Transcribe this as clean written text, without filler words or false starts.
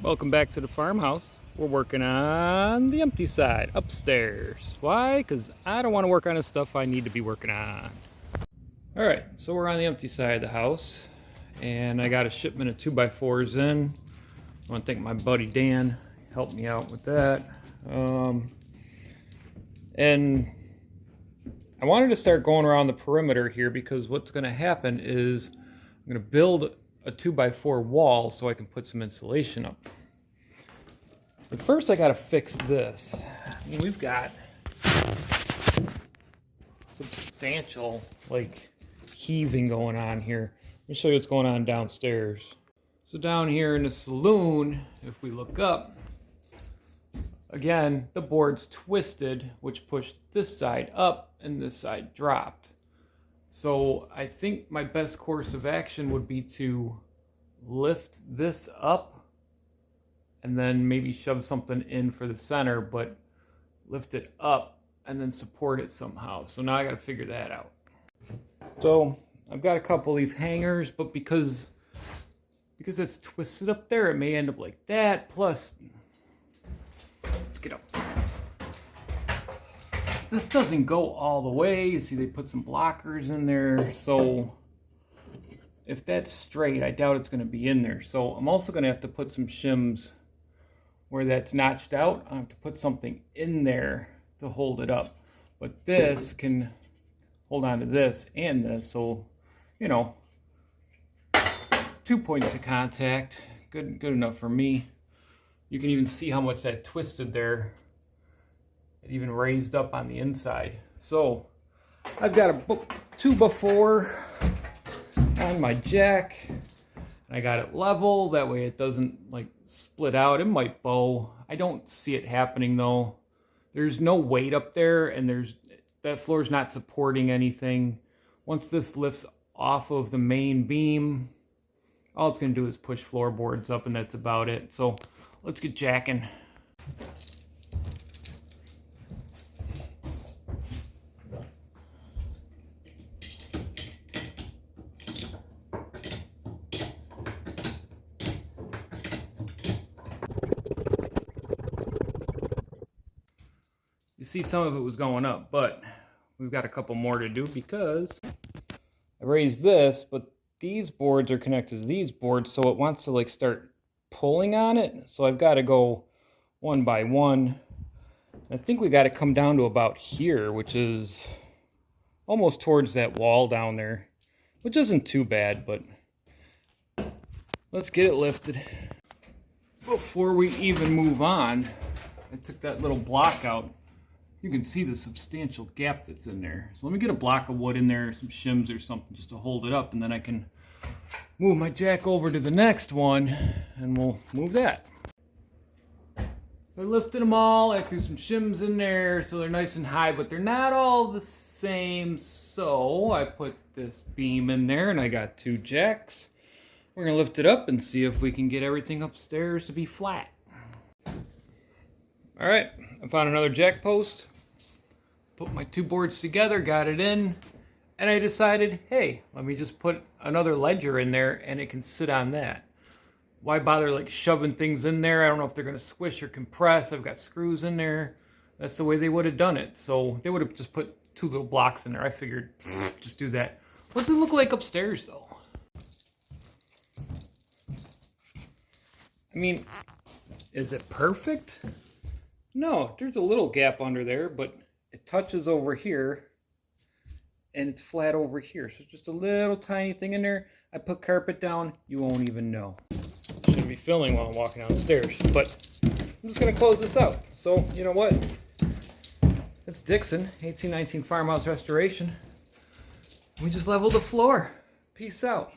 Welcome back to the farmhouse. We're working on the empty side, upstairs. Why? Because I don't want to work on the stuff I need to be working on. Alright, so we're on the empty side of the house. And I got a shipment of 2x4s in. I want to thank my buddy Dan. Helped me out with that. And I wanted to start going around the perimeter here because what's going to happen is I'm going to build a 2x4 wall so I can put some insulation up. But first I got to fix this. I mean, we've got substantial heaving going on here. Let me show you what's going on downstairs. So down here in the saloon, if we look up, again, the board's twisted, which pushed this side up and this side dropped. So I think my best course of action would be to lift this up and then maybe shove something in for the center, but lift it up and then support it somehow. So now I got to figure that out. So I've got a couple of these hangers, but because it's twisted up there, it may end up like that. Plus, let's get up. This doesn't go all the way. You see they put some blockers in there. So if that's straight, I doubt it's going to be in there. So I'm also going to have to put some shims where that's notched out. I have to put something in there to hold it up. But this can hold on to this and this. So, you know, 2 points of contact. Good enough for me. You can even see how much that twisted there. It even raised up on the inside. So I've got a 2x4 on my jack. And I got it level. That way it doesn't split out. It might bow. I don't see it happening though. There's no weight up there and that floor's not supporting anything. Once this lifts off of the main beam, all it's going to do is push floorboards up and that's about it. So let's get jacking. You see some of it was going up, but we've got a couple more to do because I raised this, but these boards are connected to these boards, so it wants to start pulling on it. So I've got to go one by one. I think we got to come down to about here, which is almost towards that wall down there, which isn't too bad, but let's get it lifted. Before we even move on, I took that little block out. You can see the substantial gap that's in there. So let me get a block of wood in there, some shims or something just to hold it up, and then I can move my jack over to the next one and we'll move that. So I lifted them all, I threw some shims in there so they're nice and high, but they're not all the same. So I put this beam in there and I got 2 jacks. We're gonna lift it up and see if we can get everything upstairs to be flat. All right, I found another jack post. Put my 2 boards together, got it in, and I decided, hey, let me just put another ledger in there and it can sit on that. Why bother shoving things in there? I don't know if they're going to squish or compress. I've got screws in there. That's the way they would have done it. So they would have just put 2 little blocks in there. I figured, just do that. What's it look like upstairs though? I mean, is it perfect? No, there's a little gap under there, but it touches over here and it's flat over here. So just a little tiny thing in there. I put carpet down, you won't even know. Shouldn't be filming while I'm walking downstairs, but I'm just gonna close this out. So you know what? It's Dixon, 1819 Farmhouse Restoration. We just leveled the floor. Peace out.